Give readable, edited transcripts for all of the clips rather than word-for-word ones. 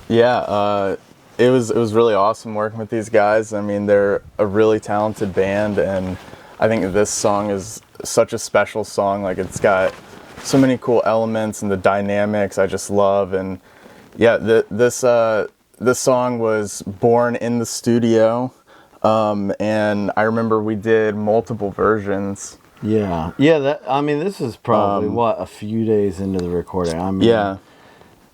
Yeah, it was really awesome working with these guys. I mean, they're a really talented band, and I think this song is such a special song. Like, it's got so many cool elements, and the dynamics I just love. And yeah, this song was born in the studio, and I remember we did multiple versions. Yeah. I mean, this is probably a few days into the recording. I mean, yeah.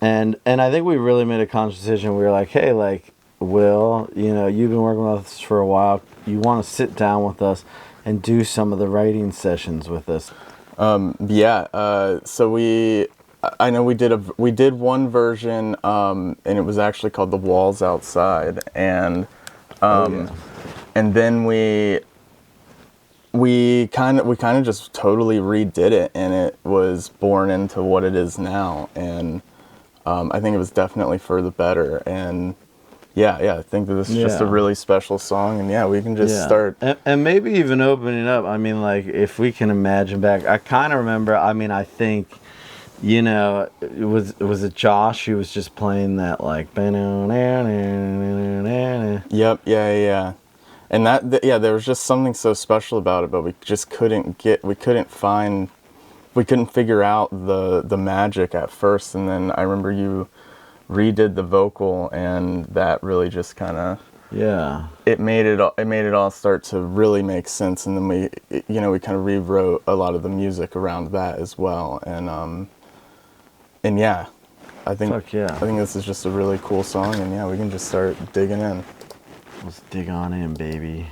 And I think we really made a conscious decision. We were like, hey, like, Will, you've been working with us for a while. You want to sit down with us and do some of the writing sessions with us. So I know we did one version, and it was actually called "The Walls Outside," and and then we kind of just totally redid it, and it was born into what it is now. And I think it was definitely for the better. And I think that this is just a really special song, and we can just start. And maybe even opening up. I mean, like, if we can imagine back, I kind of remember, I mean, I think, was it Josh who was just playing that, like, Yep, yeah. And there was just something so special about it, but we just couldn't figure out the magic at first. And then I remember you redid the vocal, and that really just kind of it made it all start to really make sense. And then we kind of rewrote a lot of the music around that as well. And I think this is just a really cool song, and we can just start digging in. Let's dig on in, baby.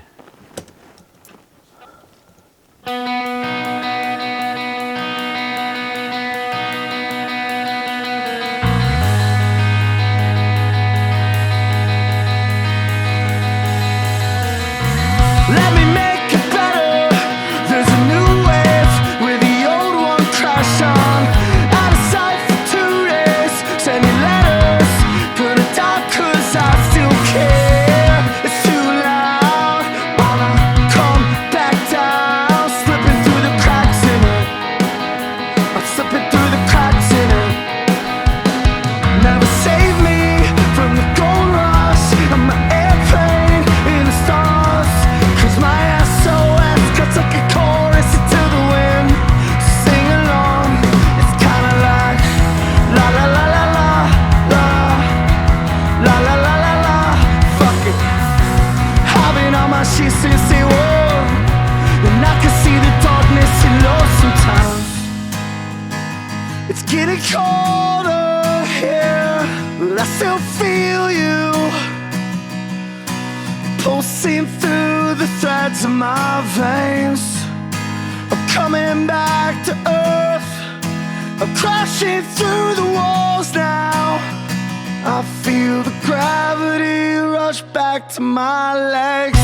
Pulsing through the threads of my veins, I'm coming back to earth. I'm crashing through the walls now. I feel the gravity rush back to my legs.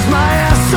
My ass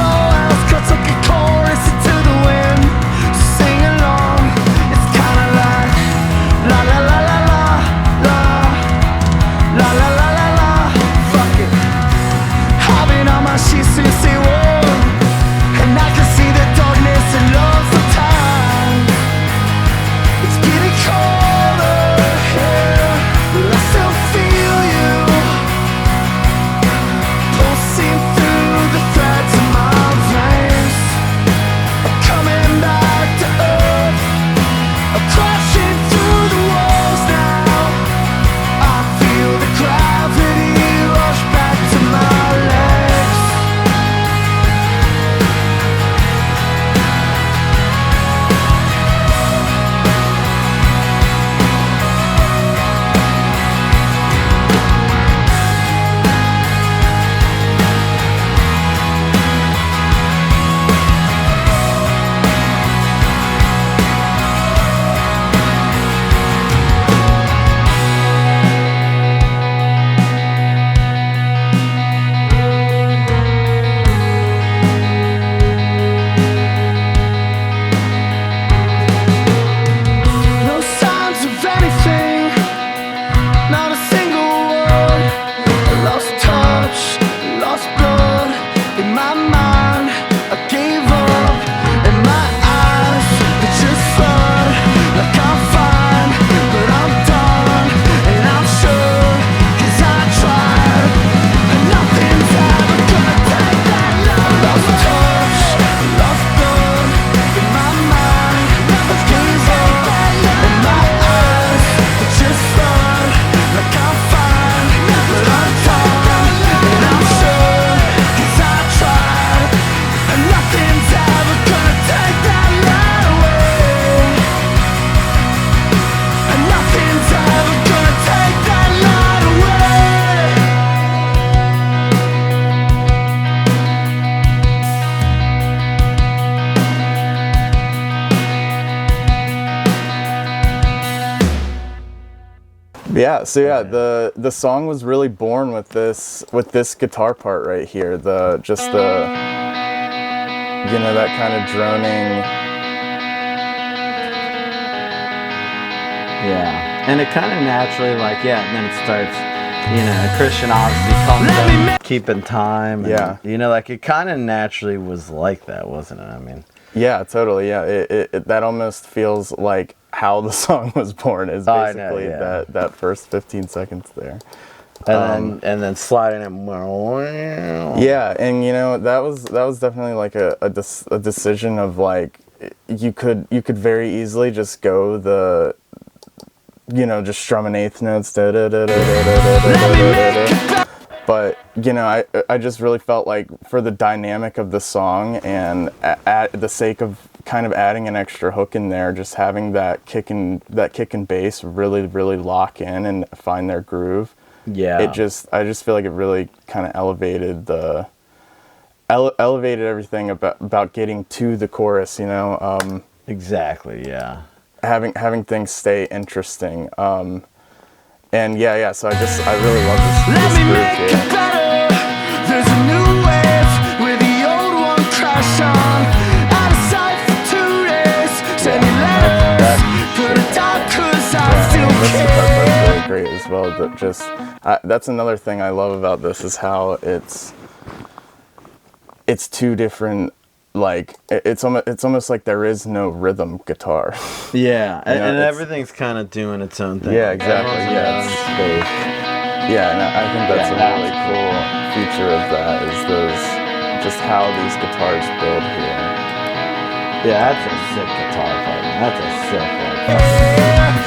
Yeah, so the song was really born with this guitar part right here. That kind of droning. Yeah, and it kind of naturally and then it starts. Christian obviously comes in keeping time. And, it kind of naturally was like that, wasn't it? I mean. Yeah, totally. Yeah, it that almost feels like how the song was born is basically that first 15 seconds there. And then sliding it. Yeah, and that was definitely like a decision of like you could very easily just go the just strum an eighth notes, da da da da da da da. But I just really felt like for the dynamic of the song and at the sake of kind of adding an extra hook in there, just having that kick and bass really lock in and find their groove. Yeah. I just feel like it really kind of elevated everything about getting to the chorus. Exactly. Yeah. Having things stay interesting. And so I really love this groove here. There's a new wave with the old one crash on. Out of sight for 2 days. Send me letters. Put it down 'cause I still This care. guitar part's really great as well. But that's another thing I love about this is how it's two different. Like it's almost like there is no rhythm guitar. Yeah, and everything's kind of doing its own thing. Yeah, exactly. Yeah, and I think that's a really cool feature of that is just how these guitars build here. Yeah, that's a sick guitar part. That's a sick one.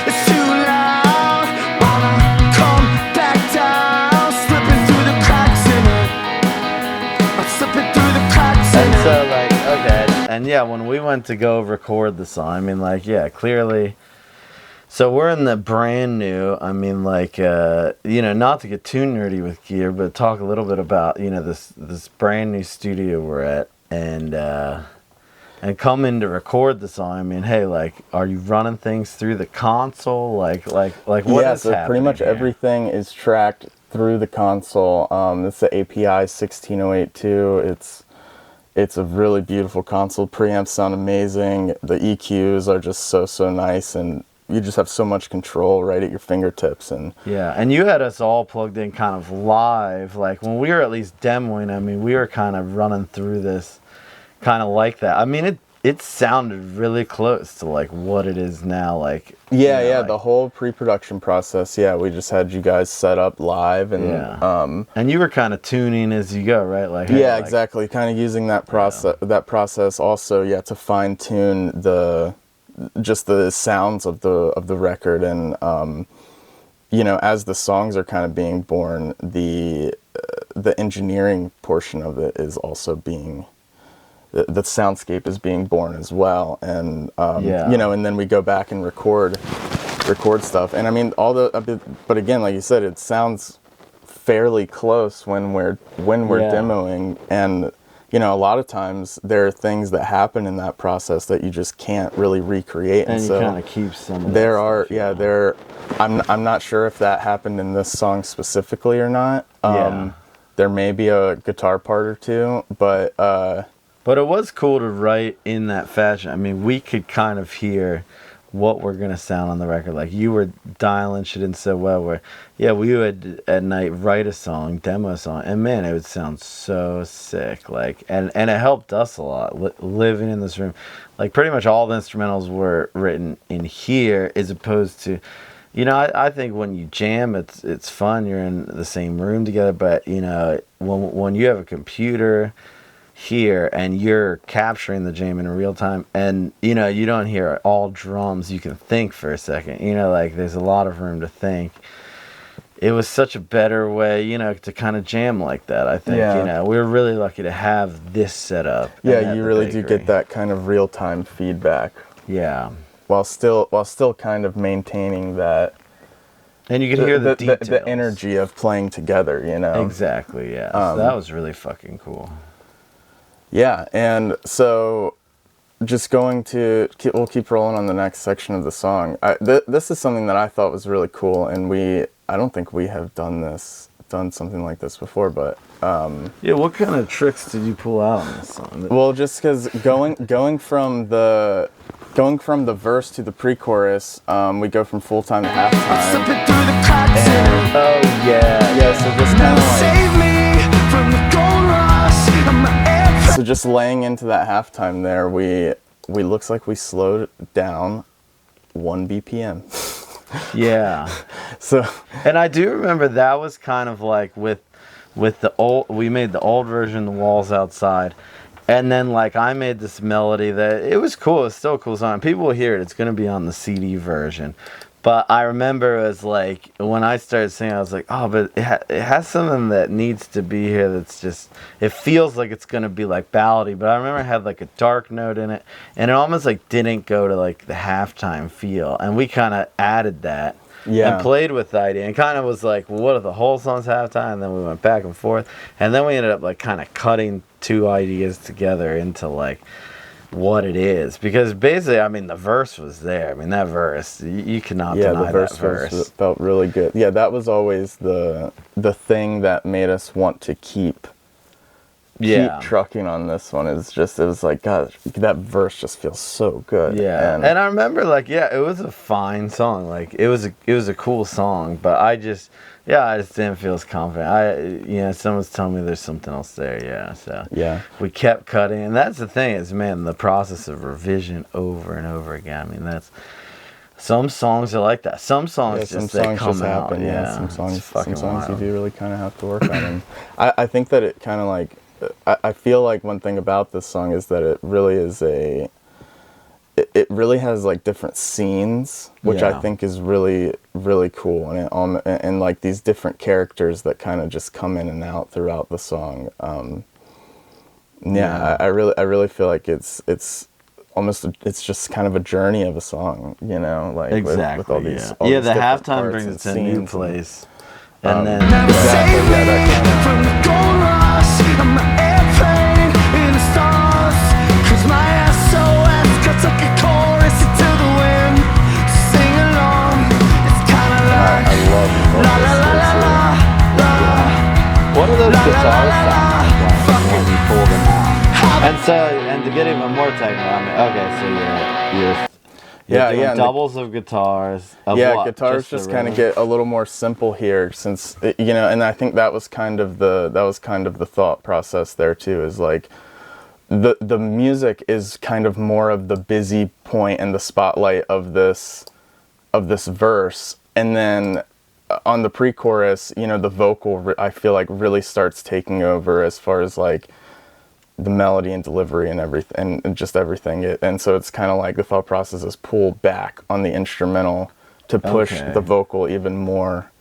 It's too loud. Wanna come back down. Slipping through the cracks in it. I'm slipping through the cracks in And it. so and when we went to go record the song, I mean clearly. So we're in the brand new. I mean not to get too nerdy with gear, but talk a little bit about this brand new studio we're at and come in to record the song. I mean, hey, are you running things through the console? What is happening? Pretty much here? everything is tracked through the console. It's the API 16082. It's a really beautiful console. Preamps sound amazing. The EQs are just so nice, and you just have so much control right at your fingertips. And you had us all plugged in kind of live. Like when we were at least demoing, I mean, we were kind of running through this kind of like that. I mean, it sounded really close to like what it is now. The whole pre-production process. Yeah, we just had you guys set up live, and and you were kind of tuning as you go, right? Exactly. Kind of using that process also, to fine tune the sounds of the record, and as the songs are kind of being born, the engineering portion of it is also being. The soundscape is being born as well, and and then we go back and record stuff, and I mean but again, like you said, it sounds fairly close when we're demoing, and a lot of times there are things that happen in that process that you just can't really recreate, and so you kind of keep some. I'm not sure if that happened in this song specifically or not. There may be a guitar part or two, but it was cool to write in that fashion. I mean, we could kind of hear what we're going to sound on the record. Like, you were dialing shit in so well where, we would at night write a song, demo a song, and man, it would sound so sick. And it helped us a lot, living in this room. Like, pretty much all the instrumentals were written in here as opposed to, I think when you jam, it's fun. You're in the same room together, but, when you have a computer here and you're capturing the jam in real time, and you don't hear all drums, you can think for a second, there's a lot of room to think. It was such a better way to kind of jam like that. I think we're really lucky to have this set up. You really do get that kind of real-time feedback, while still kind of maintaining that, and you can hear the details. The energy of playing together, exactly. So that was really fucking cool. Yeah, and so just going to we'll keep rolling on the next section of the song. This is something that I thought was really cool, and I don't think we have done something like this before, but yeah. What kind of tricks did you pull out on this song? well, just because going from the verse to the pre-chorus, we go from full time to halftime. Slipping through the cracks and Oh yeah. So just kind never of like. save me from the gold rush of my airplane. So just laying into that halftime there, we looks like we slowed down 1 BPM. Yeah. So And I do remember that was kind of like with the old, we made the old version, The Walls Outside, and then like I made this melody that it was cool. It's still a cool song. People will hear it. It's gonna be on the CD version. But I remember it was like when I started singing, I was like, oh, but it has something that needs to be here. That's just, it feels like it's gonna be like ballady. But I remember it had like a dark note in it, and it almost like didn't go to like the halftime feel. And we kind of added that. Yeah. And played with the idea and kind of was like, well, what if the whole song's halftime? And then we went back and forth. And then we ended up like kind of cutting two ideas together into like what it is. Because basically, I mean, the verse was there. I mean, that verse, you cannot deny the that verse. felt really good. Yeah, that was always the thing that made us want to keep trucking on this one. It was like, God, that verse just feels so good. Yeah, and I remember like, it was a fine song. Like it was a cool song, but I just didn't feel as confident. Someone's telling me there's something else there. Yeah, so we kept cutting, and that's the thing is, man, the process of revision over and over again. I mean, that's some songs are like that. Some songs they come out. Happen. Yeah, some songs wild. you do really kind of have to work on. And I think that it kind of like. I feel like one thing about this song is that it really is it really has like different scenes, which I think is really, really cool. And like these different characters that kind of just come in and out throughout the song. I really feel like it's almost, it's just kind of a journey of a song, like exactly, with all these, the different halftime parts brings and it to a new scenes place. And then Never save me from the gold rush of my airplane in the stars. 'Cause my SOS cuts like a chorus into the wind. Sing along, it's kinda like I love la la la la la la. what are those La, la, guitar la, la, sounds la. like when you pull them out? And to get even more technical, I mean, okay, so you're doing doubles of guitars. Of what? Guitars just kind of get a little more simple here, since and I think that was kind of the thought process there too. Is like the music is kind of more of the busy point and the spotlight of this verse, and then on the pre-chorus, the vocal I feel like really starts taking over as far as like the melody and delivery and everything, and just everything. And so it's kind of like the thought process is pull back on the instrumental to push the vocal even more.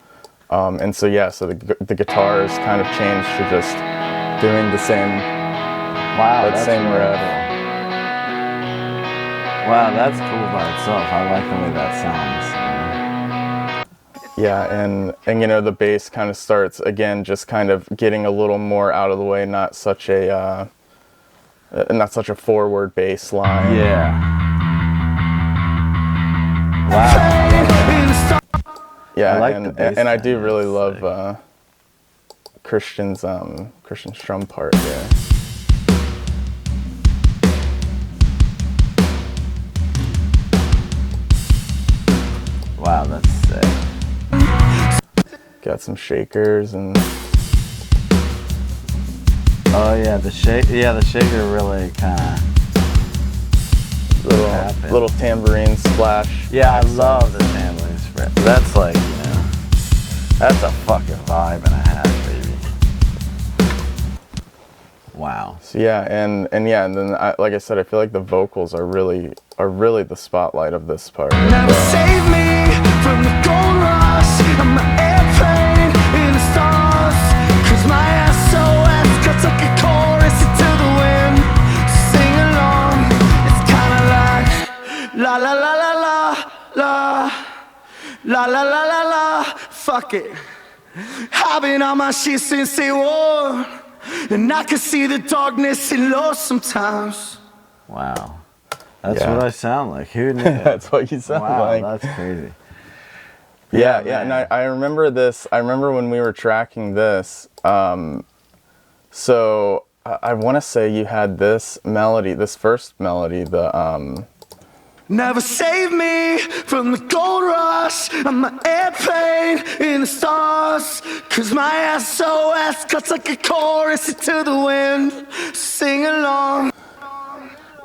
And so the guitars kind of changed to just doing the same. Wow, that same really riff. Cool. Wow, that's cool by itself. I like the way that sounds. Yeah, and the bass kind of starts again, just kind of getting a little more out of the way, not such a forward bass line. Yeah. Wow. Yeah, I like and the bass I do line, really that's love Christian's drum part here. Wow, that's sick. Got some shakers and Oh yeah, the shaker really kind of little tambourine splash. Yeah, I love the tambourine spread. That's like, that's a fucking vibe and a half, baby. Wow. So and then like I said, I feel like the vocals are really the spotlight of this part. Never save me from the gold rush of my airplane in the stars. 'Cause my SOS cuts like a chorus into the wind. Sing along, it's kinda like la la la la la la la la la la la. Fuck it. I've been on my shit since they war, and I can see the darkness in low sometimes. Wow. That's Yeah. what I sound like. Who knew? That's what you sound wow, like. that's crazy. Yeah, Yeah, and man. I remember this. I remember when we were tracking this. So I want to say you had this melody, this first melody, the Never save me from the gold rush. I'm an airplane in the stars. Cause my SOS cuts like a chorus into the wind. Sing along.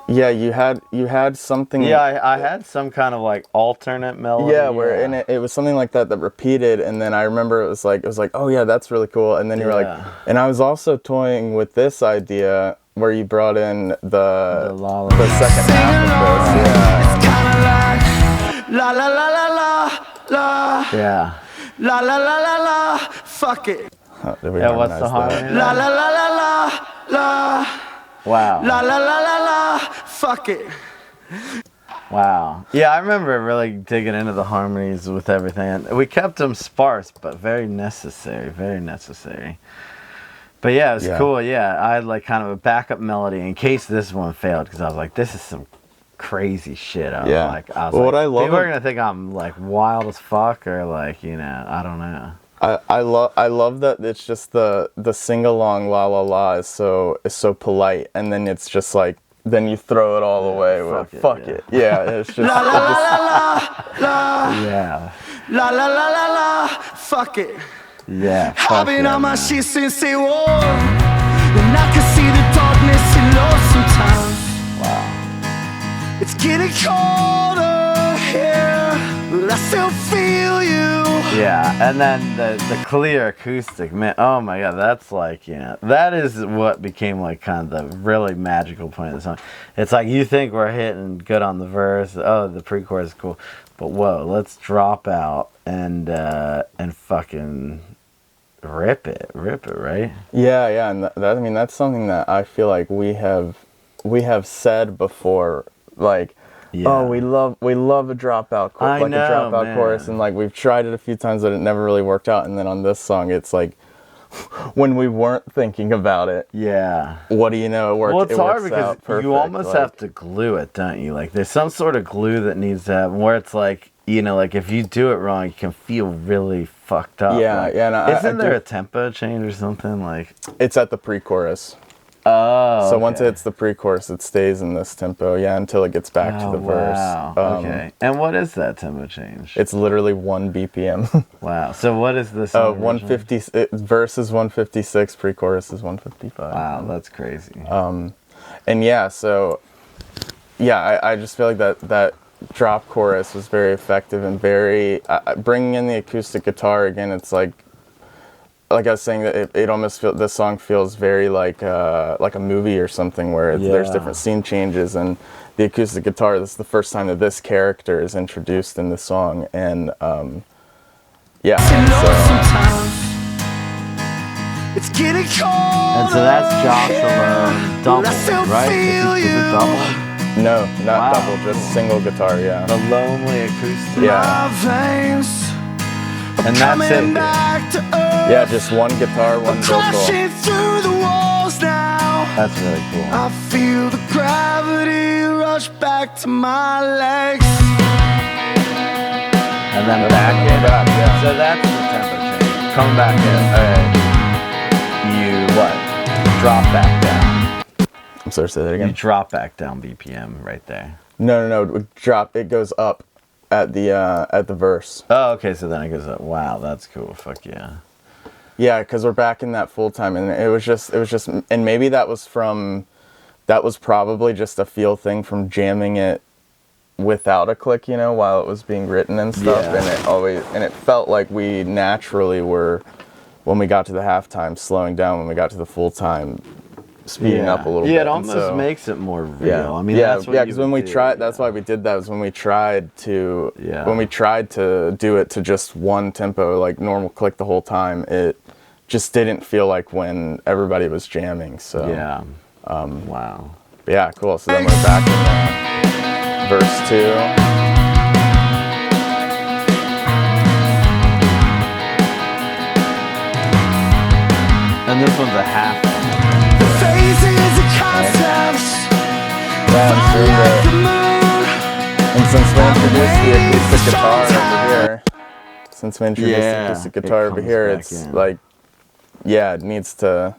yeah, you had something. Yeah, I had some kind of like alternate melody. Yeah, where in it was something like that repeated, and then I remember it was like, oh yeah, that's really cool, and then you were like, Yeah. and I was also toying with this idea where you brought in the la, la, the la. second Sing half along. of this. It's kinda like la la la la la la. Yeah. La la la la la. Fuck it. Yeah. Did we Yeah, what's the harmonize that? harmony? La la la la la la. Wow. La la la la la. Fuck it. Wow. Yeah, I remember really digging into the harmonies with everything. We kept them sparse, but very necessary. Very necessary. But yeah, it was Yeah. cool. Yeah, I had like kind of a backup melody in case this one failed, because I was like, this is some crazy shit. I was Yeah. like, Well, what I love people are ab- gonna think I'm like wild as fuck, or like, you know, I don't know. I love that it's just the sing along la la la is so polite, and then it's just like then you throw it all away with fuck it. Yeah, it's just La la la la la la. Yeah. La la la la la. Fuck it. Yeah. I've fuck been yeah, on my man. shit since they war. And I can see the darkness in low sometimes. Wow. It's getting colder here, but I still feel you. Yeah, and then the clear acoustic, man, oh my god, that's like, you know, that is what became like kind of the really magical point of the song. It's like you think we're hitting good on the verse, oh, the pre-chorus is cool, but whoa, let's drop out and fucking rip it, right? yeah, and that I mean that's something that I feel like we have said before, like. Yeah. Oh, we love a dropout I like know, a dropout man. chorus, and like we've tried it a few times, but it never really worked out. And then on this song, it's like when we weren't thinking about it, Yeah. what do you know? It worked. Well, it's it hard works because out perfect, you almost like- have to glue it, don't you? Like, there's some sort of glue that needs to happen where it's like, you know, like if you do it wrong, you can feel really fucked up. Yeah, like, yeah, and I isn't there do- a tempo change or something? Like, It's at the pre-chorus. oh, So once okay. it's the pre-chorus, it stays in this tempo, yeah, until it gets back to the wow. verse. Okay. And what is that tempo change? It's literally 1 BPM. Wow. So what is this? on the original? 150. Verse is 156. Pre-chorus is 155. Wow, that's crazy. And yeah, so yeah, I just feel like that drop chorus was very effective and very bringing in the acoustic guitar again. It's like I was saying, that it almost feels, this song feels very like a movie or something where there's Yeah. different scene changes, and the acoustic guitar, this is the first time that this character is introduced in the song, and yeah, and Low so sometimes. It's getting colder. And so that's Josh alone, double, I still right? feel Is it you. double? no, not Wow. double, just single guitar, yeah. The lonely acoustic. Yeah. My veins And that's coming it. back to earth. Yeah, just one guitar, one vocal. Crashing through the walls now. That's really cool. I feel the gravity rush back to my legs. And then back in. Back, yeah. So that's the tempo change. Come back in. You what? Drop back down. I'm sorry, say that You again. drop back down BPM right there. No, it would drop. It goes up at the verse. Oh, okay. So then it goes up. Wow, that's cool. Fuck yeah. Yeah, because we're back in that full time, and it was just, and maybe that was probably just a feel thing from jamming it without a click, you know, while it was being written and stuff, Yeah. and it felt like we naturally were, when we got to the halftime, slowing down, when we got to the full time, speeding up a little bit. Yeah, it and almost so- makes it more real. Yeah, I mean, yeah, that's what yeah. you Because when would we do, tried, yeah. that's why we did that. Was when we tried to, Yeah. when we tried to do it to just one tempo, like normal click the whole time. It just didn't feel like when everybody was jamming. So Yeah. Wow. but yeah, cool. So then we're back in verse 2. And this one's a half. Phases and concepts. Down through Like the the moon. And since we introduced the acoustic guitar over here, it's in. like, yeah, it needs to.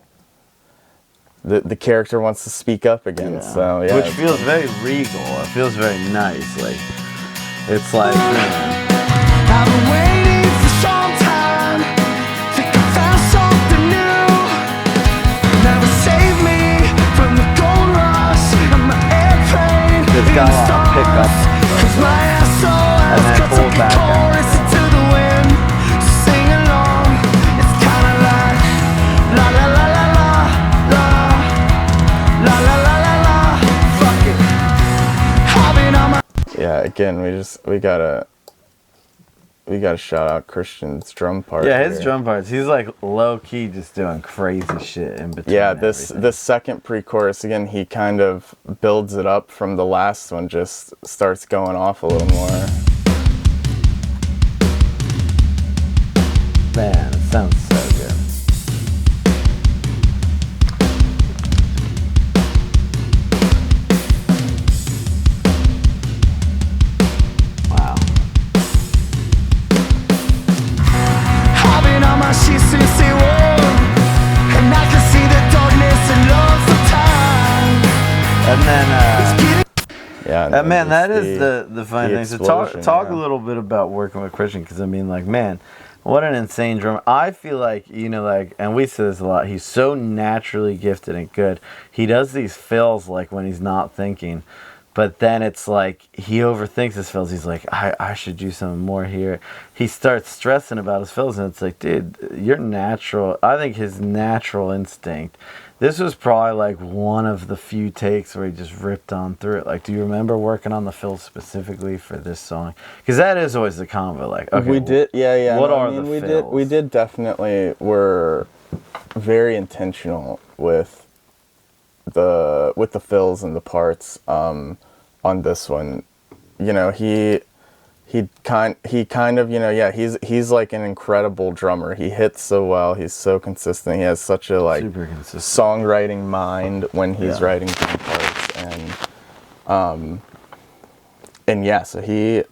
The character wants to speak up again, so yeah. Which feels very regal. It feels very nice. Like it's like, man. I've been waiting for some time. Think I found something new. Never save me from the gold rush and my airplane. It's got a lot of pickups. Cause my asshole And then has got pull some back out. chorus into the wind. Sing along. It's kinda like la la la la la la la la la la la. Fuck it. Having on my Yeah, again, we gotta shout out Christian's drum part. Yeah, his here. drum parts. He's like low key just doing crazy shit in between. Yeah, everything. this second pre-chorus again, he kind of builds it up from the last one, just starts going off a little more. Man, it sounds so good. Wow. Having on my sheets to stay warm, and I can see the darkness and love sometimes. And then Yeah, man, then that just is the funny thing. So explosion, talk yeah. a little bit about working with Christian, because I mean, like, man, what an insane drummer. I feel like, you know, like, and we say this a lot, he's so naturally gifted and good. He does these fills like when he's not thinking, but then it's like he overthinks his fills. He's like, I should do something more here. He starts stressing about his fills, and it's like, dude, you're natural. I think his natural instinct. This was probably like one of the few takes where he just ripped on through it. Like, do you remember working on the fills specifically for this song? Because that is always the combo. Like, okay, we did, yeah. What no, are I mean, the fills? we did definitely were very intentional with the fills and the parts on this one. You know, he kind of, you know, yeah, he's like an incredible drummer. He hits so well. He's so consistent. He has such a like Super consistent. songwriting mind when he's writing drum parts, and yeah, so he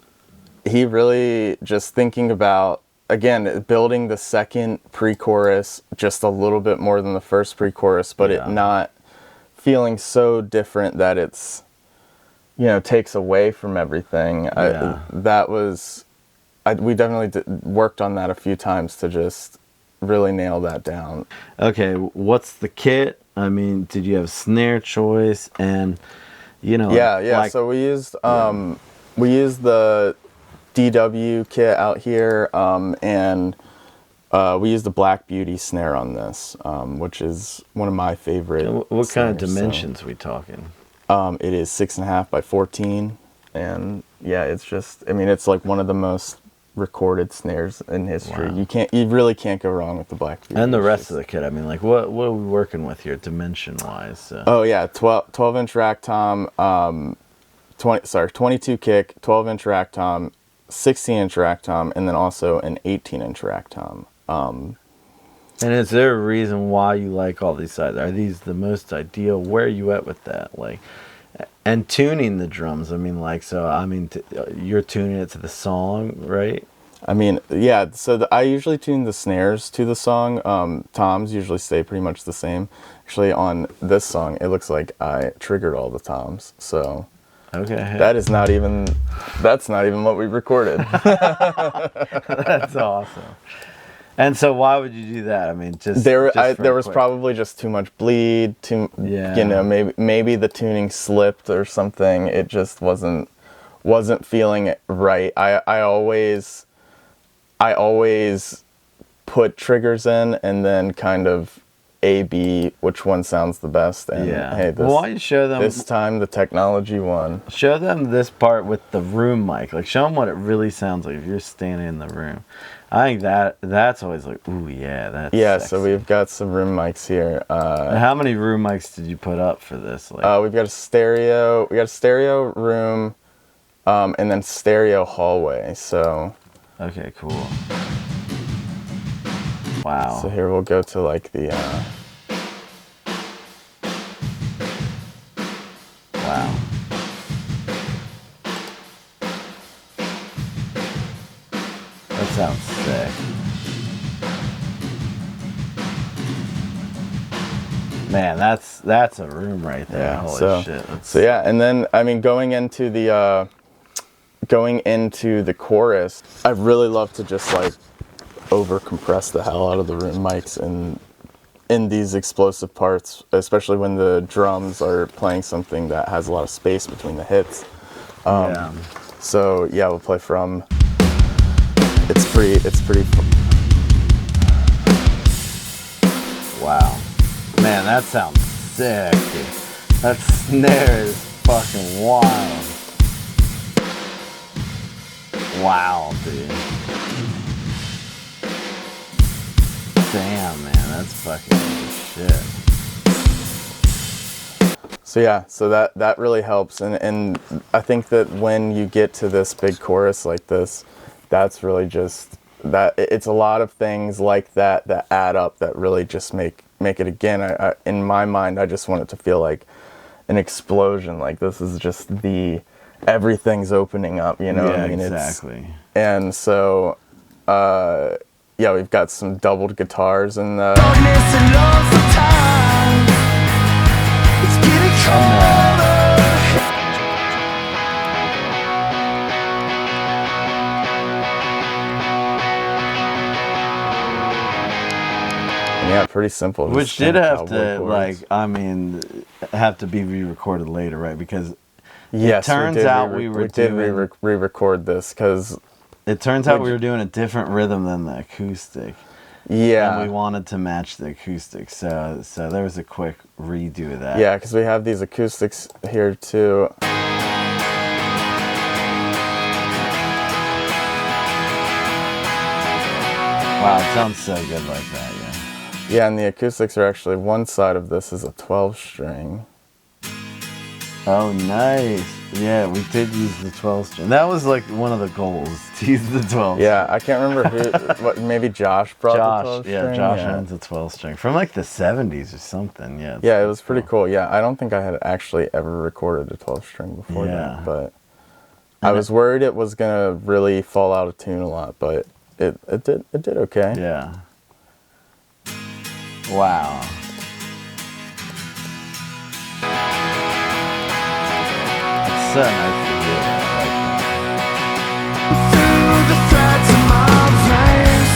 really just thinking about, again, building the second pre-chorus just a little bit more than the first pre-chorus, but it not feeling so different that it's, you know, takes away from everything. We definitely worked on that a few times to just really nail that down. Okay, what's the kit? I mean, did you have snare choice? And, you know, Yeah. like, So we used the DW kit out here, and we used the Black Beauty snare on this, which is one of my favorite. what kind of snares, dimensions we talking? It is 6.5 by 14, and yeah, it's just, I mean, it's like one of the most recorded snares in history. Wow. You really can't go wrong with the Black Beauty. And the rest of the kit. I mean, like, what are we working with here, dimension wise? Oh yeah, 12-inch rack tom, 22 kick, 12-inch rack tom, 16-inch rack tom, and then also an 18-inch rack tom. And is there a reason why you like all these sides? Are these the most ideal? Where are you at with that? Like, and tuning the drums. I mean, like, so I mean, you're tuning it to the song, right? I mean, yeah. So I usually tune the snares to the song. Toms usually stay pretty much the same. Actually, on this song, it looks like I triggered all the toms. So okay, that's not even what we recorded. That's awesome. And so, why would you do that? I mean, there was probably just too much bleed. You know, maybe the tuning slipped or something. It just wasn't feeling it right. I always put triggers in and then kind of A/B which one sounds the best. And hey, why don't you show them this time the technology won. Show them this part with the room mic. Like, show them what it really sounds like if you're standing in the room. I think that's always like, ooh, yeah, that's sexy. So we've got some room mics here. How many room mics did you put up for this? Like, we've got a stereo. We got a stereo room, and then stereo hallway. So. Okay, cool. Wow. So here we'll go to like the. Wow. sounds sick. Man, that's a room right there. Yeah, Holy shit. So yeah, and then I mean going into the chorus, I really love to just like over compress the hell out of the room mics and in these explosive parts, especially when the drums are playing something that has a lot of space between the hits. Yeah. So yeah, we'll play from. It's pretty. Wow. Man, that sounds sick, dude. That snare is fucking wild. Wow, dude. Damn, man, that's fucking shit. So yeah, so that really helps, and I think that when you get to this big chorus like this, that's really just that. It's a lot of things like that add up that really just make it again. I in my mind, I just want it to feel like an explosion. Like this is just everything's opening up. You know what I mean? Exactly. And so. Yeah, we've got some doubled guitars and Darkness and love sometimes. It's getting colder. yeah, pretty simple. Which just did kind of have cowboy to, chords. like, I mean, have to be re-recorded later, right? Because Yes, turns out we did re-record this because it turns out we were doing a different rhythm than the acoustic. yeah, And we wanted to match the acoustic, so there was a quick redo of that. yeah, because we have these acoustics here too. Wow, it sounds so good like that, yeah. Yeah, and the acoustics are actually one side of this is a 12-string. Oh, nice. Yeah, we did use the 12 string. That was like one of the goals, to use the 12 Yeah, I can't remember who. Maybe Josh brought the 12-string. Yeah, Josh owns a 12 string from like the 70s or something. Yeah. Yeah, it was pretty cool. Yeah, I don't think I had actually ever recorded a 12-string before Yeah. that, but I was worried it was gonna really fall out of tune a lot, but it did okay. Yeah. Wow. It's so nice to hear that. Through the threads of my veins,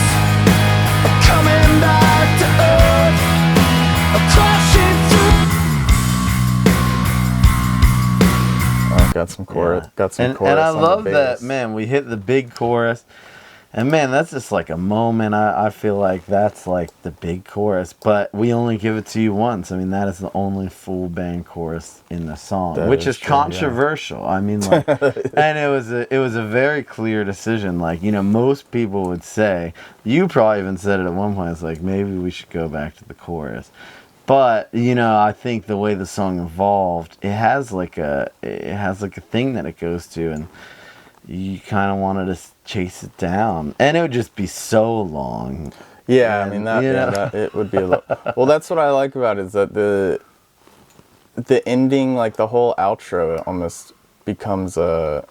I'm coming back to earth. I'm crashing through. Got some chorus. Yeah. Got some And chorus. I on the love that, bass. man. We hit the big chorus, and man, that's just like a moment. I feel like that's like the big chorus, but we only give it to you once. I mean, that is the only full band chorus in the song, That which is is true, yeah. controversial. I mean, like, and it was a very clear decision. Like, you know, most people would say, you probably even said it at one point. It's like maybe we should go back to the chorus. But you know, I think the way the song evolved, it has like a thing that it goes to, and you kind of wanted to chase it down, and it would just be so long. Yeah, And, I mean that. you Yeah, know. that it would be. Well, that's what I like about it, is that the ending, like the whole outro, almost becomes a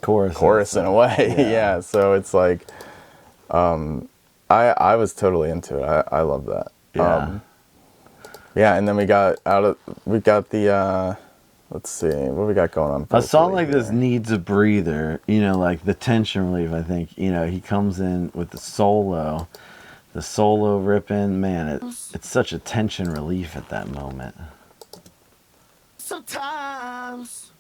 chorus in a way. Yeah. Yeah. So it's like, I was totally into it. I love that. Yeah. Yeah, and then we got the let's see what we got going on. A song vocally like this here. needs a breather, you know, like the tension relief. I think, you know, he comes in with the solo ripping, man, it's such a tension relief at that moment. Sometimes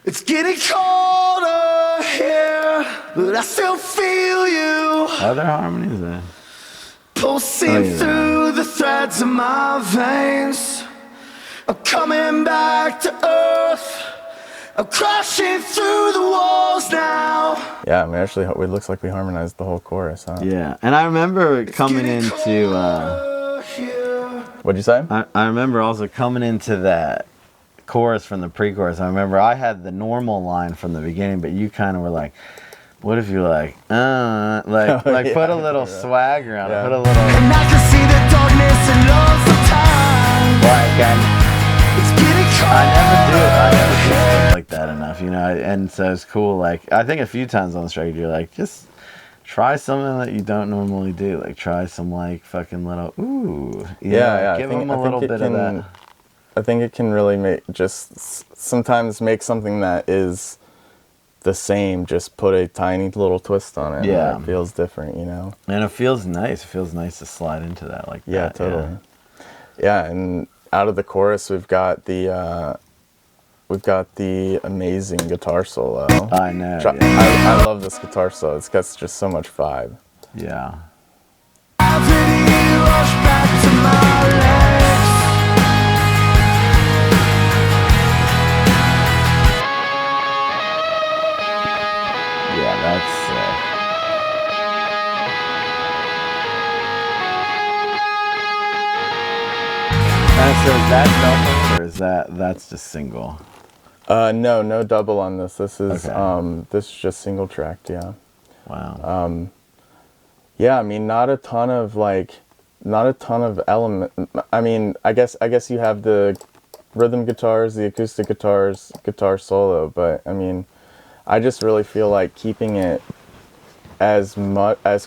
it's getting colder here, but I still feel you Are there harmonies there? pulsing Oh, yeah. through the threads of my veins. I'm coming back to earth. I'm crashing through the walls now. Yeah, I mean, actually, it looks like we harmonized the whole chorus, huh? Yeah, and I remember coming Getting into, colder here. What'd you say? I remember also coming into that chorus from the pre-chorus. I remember I had the normal line from the beginning, but you kind of were like, what if you like Oh, like yeah, put a I little can do that. swagger on it, Yeah. put a little And I can see the darkness and love sometimes. like It's getting cold. I never do stuff like that enough, you know. And so it's cool. Like I think a few times on this record, you're like, just try something that you don't normally do. Like try some like fucking little ooh. Yeah. Give them a little bit of that. I think it can really sometimes make something that is the same, just put a tiny little twist on it. Yeah. And it feels different, you know. And it feels nice. It feels nice to slide into that like Yeah, that. totally. Yeah, and out of the chorus, we've got the amazing guitar solo. I know. I love this guitar solo. It's got just so much vibe. Yeah. Gravity rushed back to my legs. Yeah, that's and so is that double or is that's just single? No double on this. This is Okay. this is just single tracked, yeah. Wow. Yeah, I mean not a ton of element. I mean, I guess you have the rhythm guitars, the acoustic guitars, guitar solo, but I mean, I just really feel like keeping it as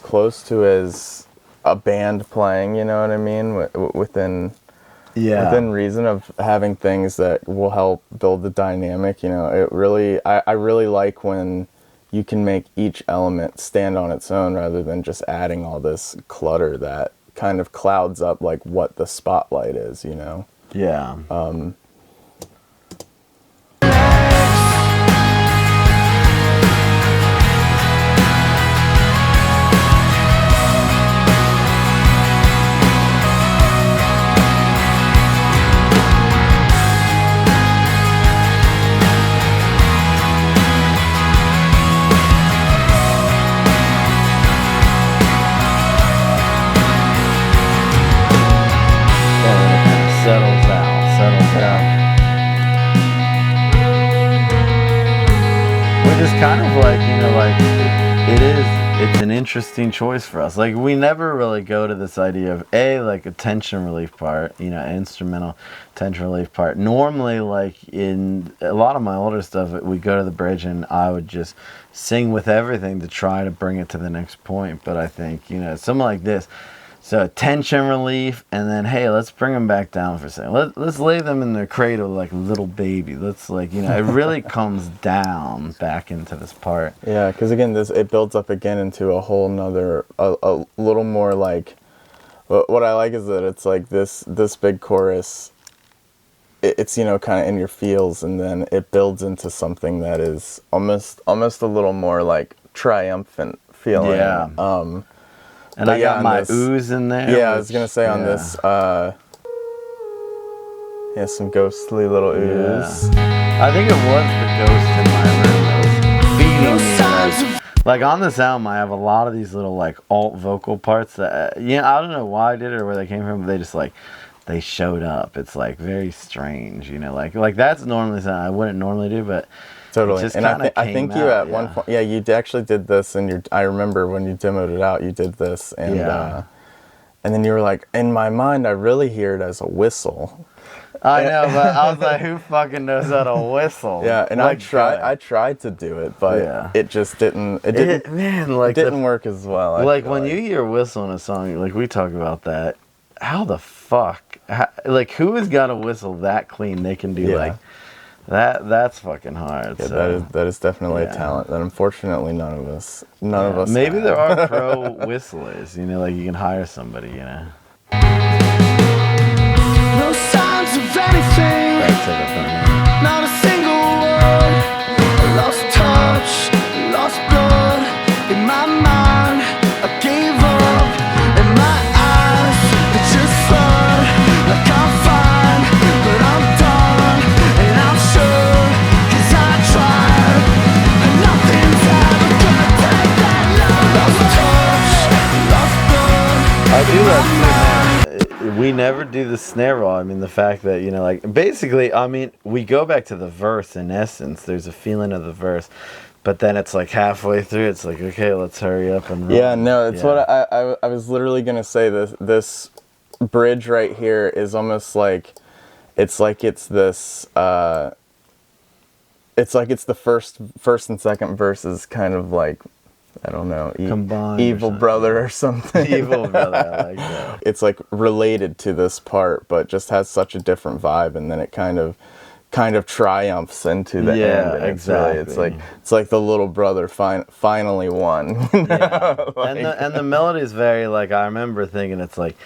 close to as a band playing, you know what I mean, within reason of having things that will help build the dynamic. You know, I really like when you can make each element stand on its own rather than just adding all this clutter that kind of clouds up like what the spotlight is, you know. Yeah. Settles out. Which is kind of like, you know, like it's an interesting choice for us. Like we never really go to this idea of like a tension relief part, you know, instrumental tension relief part. Normally, like in a lot of my older stuff, we go to the bridge and I would just sing with everything to try to bring it to the next point. But I think, you know, something like this. So tension relief, and then hey, let's bring them back down for a second. Let's lay them in their cradle like a little baby. Let's like, you know, it really comes down back into this part. Yeah, because again, it builds up again into a whole nother, a little more like, what I like is that it's like this big chorus. It's, you know, kind of in your feels, and then it builds into something that is almost a little more like triumphant feeling. Yeah. And I got my ooze in there. Yeah, I was gonna say on this, some ghostly little ooze. Yeah. I think it was the ghost in my room that was feeding me. Like on this album, I have a lot of these little like alt vocal parts that, I don't know why I did it or where they came from, but they just like, they showed up. It's like very strange, you know, like that's normally something I wouldn't normally do, but totally. Just and I think you at one point, you actually did this, and I remember when you demoed it out, you did this, and and then you were like, in my mind, I really hear it as a whistle. I know, but I was like, who fucking knows how to whistle? Yeah, and I tried to do it, but it just didn't. It didn't work as well. Like when you hear whistle in a song, like we talk about that. How the fuck? Like who has got a whistle that clean? They can do like. That's fucking hard. Yeah, so. that is definitely a talent that unfortunately none of us maybe have. There are pro whistlers, you know, like you can hire somebody, you know. No signs of anything. That's it, Not a single word. Lost touch, lost blood. In my mind, I gave up. In my eyes, it just flood. Like I'm fine, but I'm done. And I'm sure, 'cause I tried. And nothing's ever gonna take that long. Lost touch, lost blood. I do love it. We never do the snare roll. I mean, the fact that, you know, like, basically, I mean, we go back to the verse in essence. There's a feeling of the verse. But then it's like halfway through, it's like, okay, let's hurry up and run. Yeah, no, it's what I was literally going to say. This bridge right here is almost like, it's like it's this it's like it's the first and second verses kind of like, I don't know, Combined evil brother or something. Evil brother, I like that. It's like related to this part, but just has such a different vibe, and then it kind of triumphs into the end. And exactly. It's like the little brother finally won. Yeah. And the melody is very like, I remember thinking it's like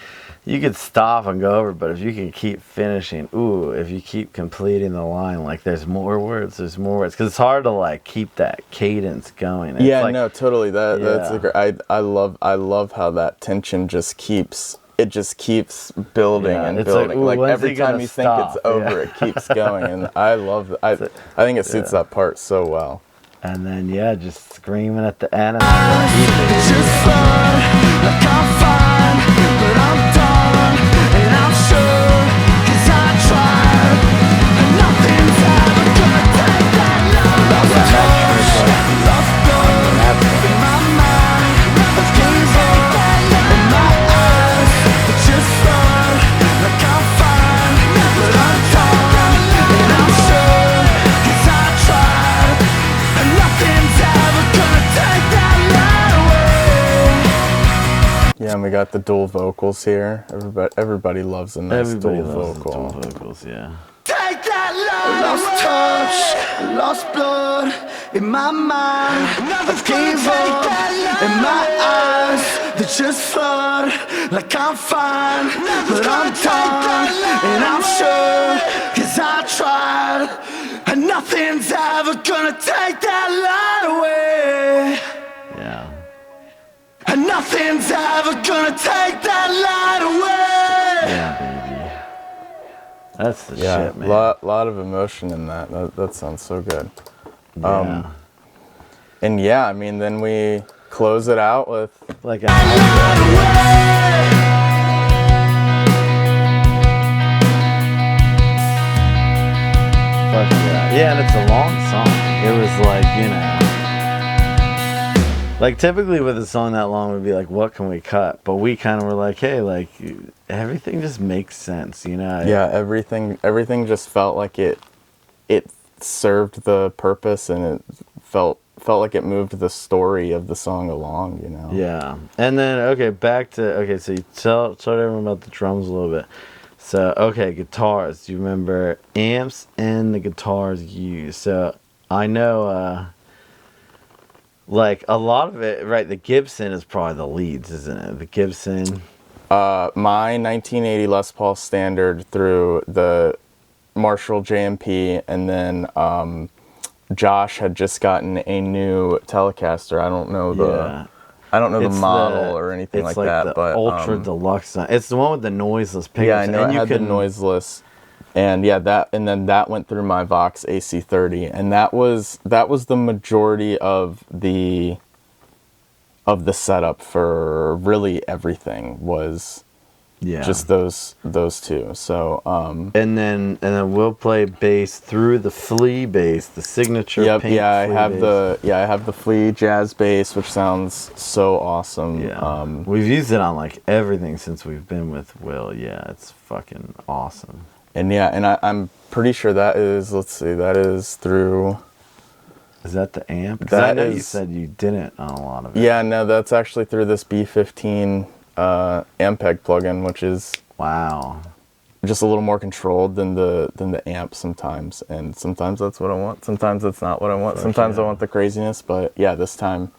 you could stop and go over, but if you can keep finishing, if you keep completing the line, like there's more words, because it's hard to like keep that cadence going. It's like, no, totally. That's I love how that tension just keeps building and building. Like every time you think it's over, it keeps going, and I love. I think it suits that part so well. And then just screaming at the end. It's just fun, like I'm fine, but I'm done, and I'm sure, 'cause I tried, and nothing's ever gonna take that love. Lost touch, lost blood, in my mind, I've gave up, in my eyes, it's just fun, like I'm fine, but I'm done, and I'm sure, 'cause I tried, and nothing's ever gonna take that light away. Yeah, and we got the dual vocals here. Everybody loves a nice Everybody dual loves vocal. the dual vocals, yeah. Take that light lost away. Touch, lost blood in my mind. I've gave up in my eyes. They just flood like I'm fine, but I'm done, and I'm sure, 'cause I tried, and nothing's ever gonna take that light away. Yeah. And nothing's ever gonna take that light away. Yeah, baby. That's the Yeah, shit, man. lot of emotion in that. That sounds so good. Yeah. And yeah, I mean, then we close it out with Like a Light away. fuck yeah. Yeah, and it's a long song. It was like, like typically with a song that long we'd be like, what can we cut? But we kind of were like, hey, like everything just makes sense, Yeah, everything just felt like it served the purpose, and it felt like it moved the story of the song along, Yeah. And then so you tell everyone about the drums a little bit. So guitars. Do you remember amps and the guitars used? So I know like a lot of it, right? The Gibson is probably the leads, isn't it? The Gibson. My 1980 Les Paul Standard through the Marshall JMP, and then Josh had just gotten a new Telecaster. I don't know the model or anything like that, but Ultra Deluxe. It's the one with the noiseless pickups. Yeah, I know it had the noiseless, and then that went through my Vox AC30, and that was the majority of the setup for really everything was just those two. So and then we'll play bass through the Flea bass, the signature. Yep, pink I Flea have bass. I have the Flea jazz bass, which sounds so awesome. Yeah. We've used it on like everything since we've been with Will. Yeah, it's fucking awesome. And I'm pretty sure that is through. Is that the amp? 'Cause I know you said you didn't on a lot of it. Yeah, no, that's actually through this B15 Ampeg plugin, which is just a little more controlled than the amp sometimes, and sometimes that's what I want. Sometimes that's not what I want. Sometimes I want the craziness, but yeah, this time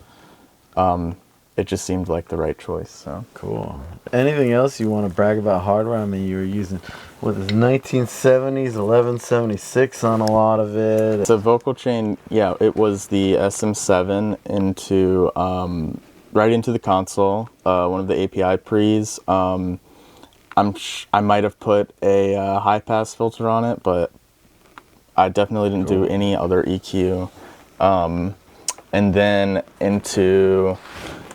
it just seemed like the right choice. So cool. Anything else you want to brag about hardware? I mean, you were using with his 1970s 1176 on a lot of it. The vocal chain, it was the SM7 into right into the console. One of the API pre's. I might have put a high pass filter on it, but I definitely didn't do any other EQ. And then into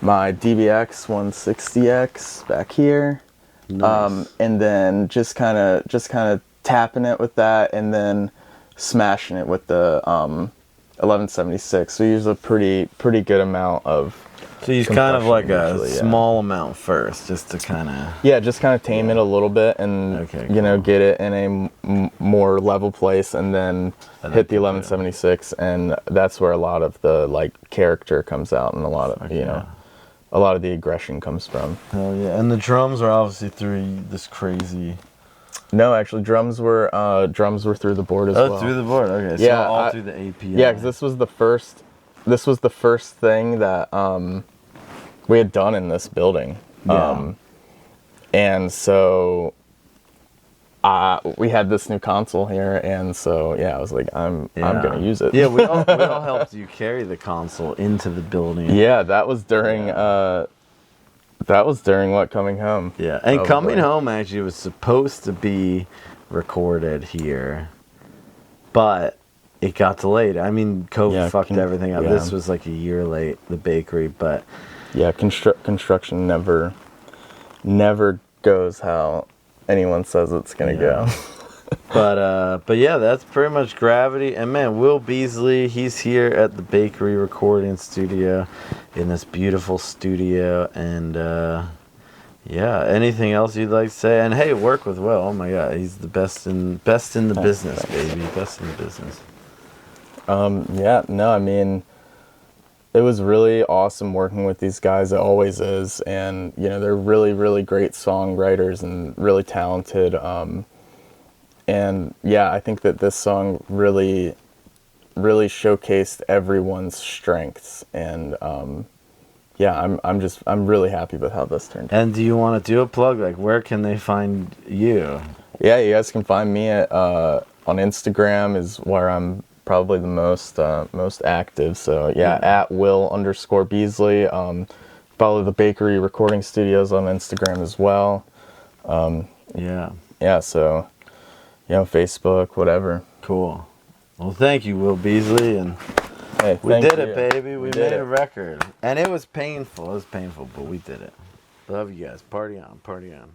my DBX 160X back here. Nice. And then just kind of tapping it with that, and then smashing it with the 1176. So we use a pretty good amount of So he's kind of like a usually, yeah. small amount first, just to kind of... Yeah, just kind of tame it a little bit and, Okay, you know, cool. get it in a more level place and then hit the 1176. And that's where a lot of the, like, character comes out and a lot of, you know, a lot of the aggression comes from. Hell yeah. And the drums are obviously through this crazy... No, actually, drums were through the board as well. Oh, through the board. Okay, so Yeah, all through the API. Yeah, because this was the first thing that we had done in this building. Yeah. And so we had this new console here, and so yeah, I was like, I'm gonna use it. Yeah, we all helped you carry the console into the building. Yeah, that was during what, Coming Home. Yeah, and Probably. Coming Home actually was supposed to be recorded here, but it got delayed. I mean, COVID fucked everything up. Yeah. This was like a year late, the bakery, but... Yeah, construction never goes how anyone says it's gonna go. But yeah, that's pretty much Gravity. And man, Will Beasley, he's here at the Bakery recording studio in this beautiful studio. And yeah, anything else you'd like to say? And hey, work with Will. Oh my God, he's the best in the business, baby. Best in the business. Yeah, no, I mean, it was really awesome working with these guys. It always is. And, you know, they're really, really great songwriters and really talented. And yeah, I think that this song really, really showcased everyone's strengths. And yeah, I'm really happy with how this turned out. And do you want to do a plug? Like, where can they find you? Yeah, you guys can find me at on Instagram is where I'm probably the most active. So yeah, at Will_Beasley. Follow the Bakery Recording Studios on Instagram as well. Yeah, so you know, Facebook, whatever. Cool. Well, thank you, Will Beasley, and Hey, we did it, baby. We made a record, and it was painful. It was painful, but we did it. Love you guys. Party on, party on.